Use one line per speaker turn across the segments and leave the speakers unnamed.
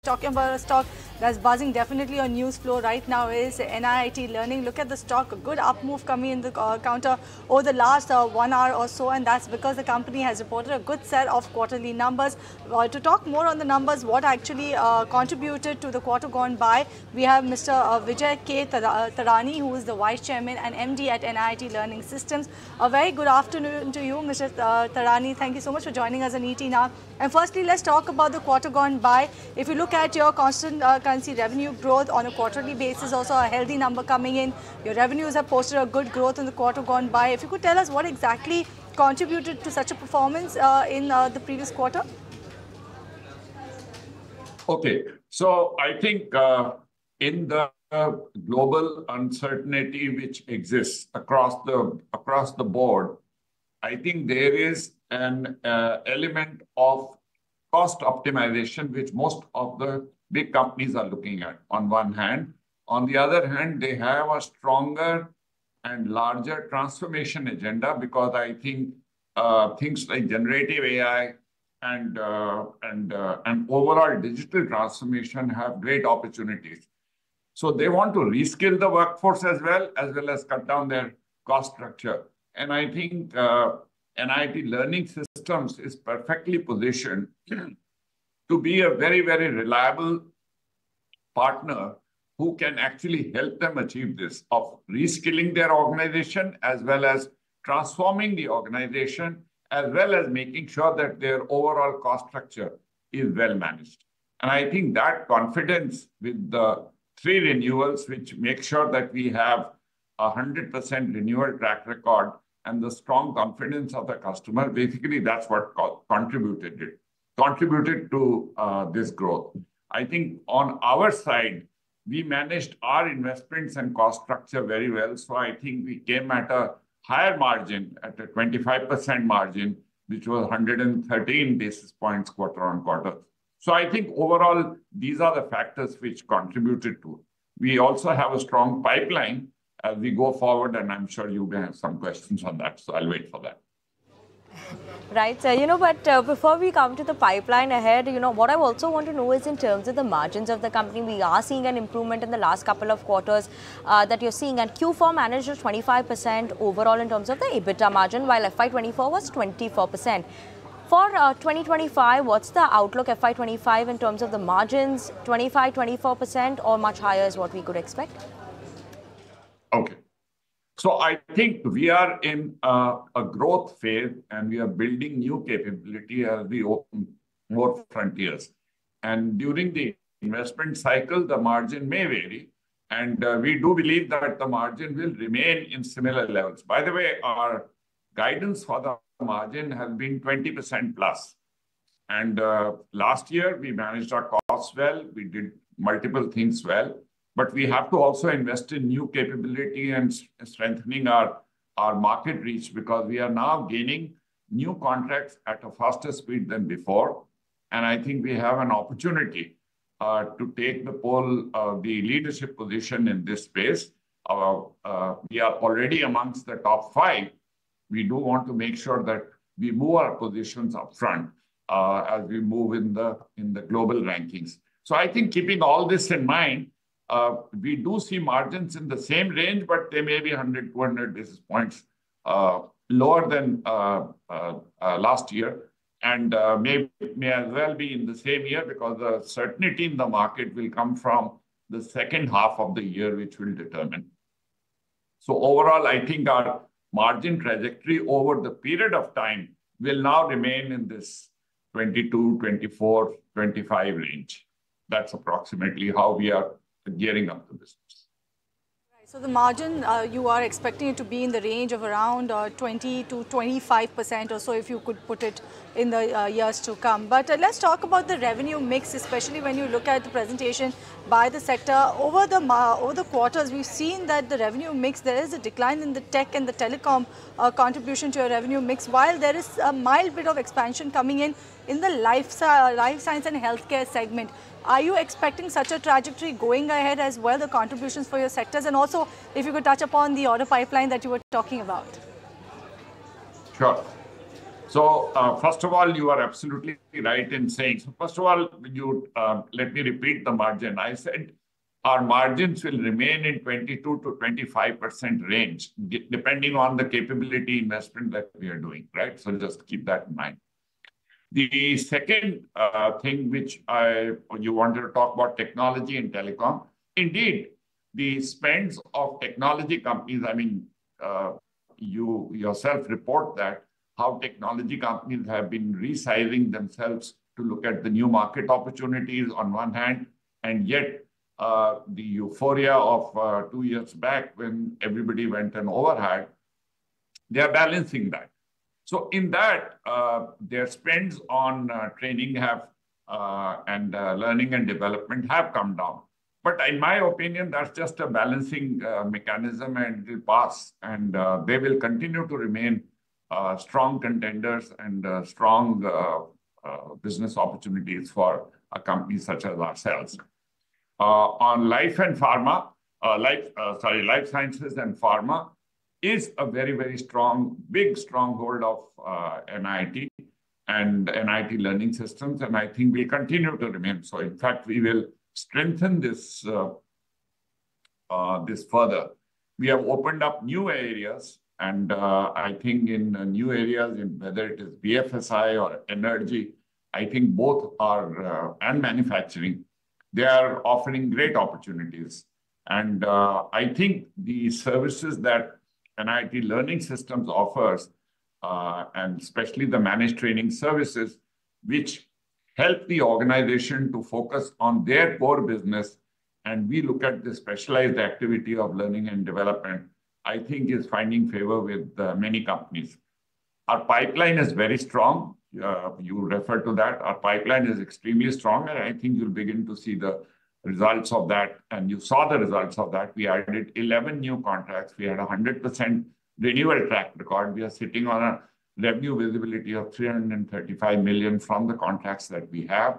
Talking about a stock that's buzzing definitely on news flow right now is NIIT Learning. Look at the stock, a good up move coming in the counter over the last 1 hour or so, and that's because the company has reported a good set of quarterly numbers. To talk more on the numbers, what actually contributed to the quarter gone by, we have Mr. Vijay K Thadani, who is the Vice Chairman and MD at NIIT Learning Systems. A very good afternoon to you, Mr. Thadani. Thank you so much for joining us on ET Now. And firstly, let's talk about the quarter gone by. If you look at your constant currency revenue growth on a quarterly basis, also a healthy number coming in. Your revenues have posted a good growth in the quarter gone by. If you could tell us what exactly contributed to such a performance in the previous quarter?
Okay, so I think in the global uncertainty which exists across the board, I think there is an element of cost optimization, which most of the big companies are looking at on one hand. On the other hand, they have a stronger and larger transformation agenda because I think things like generative AI and overall digital transformation have great opportunities. So they want to reskill the workforce as well as cut down their cost structure. And I think NIIT Learning Systems is perfectly positioned to be a very, very reliable partner who can actually help them achieve this of reskilling their organization as well as transforming the organization as well as making sure that their overall cost structure is well managed. And I think that confidence with the 3 renewals, which make sure that we have 100% renewal track record and the strong confidence of the customer, basically that's what contributed to this growth. I think on our side, we managed our investments and cost structure very well. So I think we came at a higher margin, at a 25% margin, which was 113 basis points quarter on quarter. So I think overall, these are the factors which contributed to it. We also have a strong pipeline as we go forward, and I'm sure you may have some questions on that, so I'll wait for that.
Right, but before we come to the pipeline ahead, what I also want to know is in terms of the margins of the company, we are seeing an improvement in the last couple of quarters that you're seeing, and Q4 managed 25% overall in terms of the EBITDA margin, while FY24 was 24%. For 2025, what's the outlook FY25 in terms of the margins, 25, 24% or much higher is what we could expect?
Okay. So I think we are in a growth phase and we are building new capability as we open more frontiers. And during the investment cycle, the margin may vary. And we do believe that the margin will remain in similar levels. By the way, our guidance for the margin has been 20% plus. And last year, we managed our costs well. We did multiple things well. But we have to also invest in new capability and strengthening our market reach because we are now gaining new contracts at a faster speed than before. And I think we have an opportunity to take the leadership position in this space. We are already amongst the top 5. We do want to make sure that we move our positions up front as we move in the global rankings. So I think keeping all this in mind, we do see margins in the same range, but they may be 100, 200 basis points lower than last year. And may as well be in the same year because the certainty in the market will come from the second half of the year, which will determine. So overall, I think our margin trajectory over the period of time will now remain in this 22, 24, 25 range. That's approximately how we are gearing up the business.
Right, so the margin, you are expecting it to be in the range of around 20 to 25% or so, if you could put it in the years to come. But let's talk about the revenue mix, especially when you look at the presentation by the sector. Over the quarters, we've seen that the revenue mix, there is a decline in the tech and the telecom contribution to your revenue mix, while there is a mild bit of expansion coming in the life science and healthcare segment. Are you expecting such a trajectory going ahead as well, the contributions for your sectors? And also, if you could touch upon the order pipeline that you were talking about.
Sure. So first of all, you are absolutely right in saying, so first of all, let me repeat the margin. I said our margins will remain in 22 to 25% range, depending on the capability investment that we are doing, right? So just keep that in mind. The second thing which you wanted to talk about, technology and telecom. Indeed, the spends of technology companies, I mean, you yourself report that how technology companies have been resizing themselves to look at the new market opportunities on one hand, and yet the euphoria of 2 years back when everybody went and overhired, they are balancing that. So in that, their spends on training have and learning and development have come down. But in my opinion, that's just a balancing mechanism, and it will pass. And they will continue to remain strong contenders and strong business opportunities for a company such as ourselves. On life and pharma, life sciences and pharma is a very, very strong, big stronghold of NIIT and NIIT Learning Systems, and I think will continue to remain so. In fact, we will strengthen this this further. We have opened up new areas, and I think in new areas, in whether it is BFSI or energy, I think both are and manufacturing, they are offering great opportunities. And I think the services that NIIT Learning Systems offers, and especially the managed training services, which help the organization to focus on their core business, and we look at the specialized activity of learning and development, I think is finding favor with many companies. Our pipeline is very strong. You refer to that. Our pipeline is extremely strong, and I think you'll begin to see the results of that. And you saw the results of that. We added 11 new contracts. We had a 100% renewal track record. We are sitting on a revenue visibility of 335 million from the contracts that we have.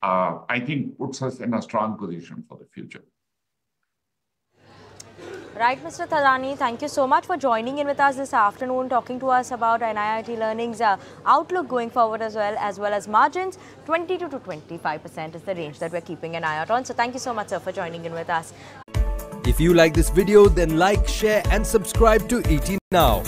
I think puts us in a strong position for the future.
Right, Mr. Thadani, thank you so much for joining in with us this afternoon, talking to us about NIIT Learning's outlook going forward as well as margins. 22 to 25% is the range that we're keeping an eye out on. So thank you so much, sir, for joining in with us.
If you like this video, then like, share and subscribe to ET Now.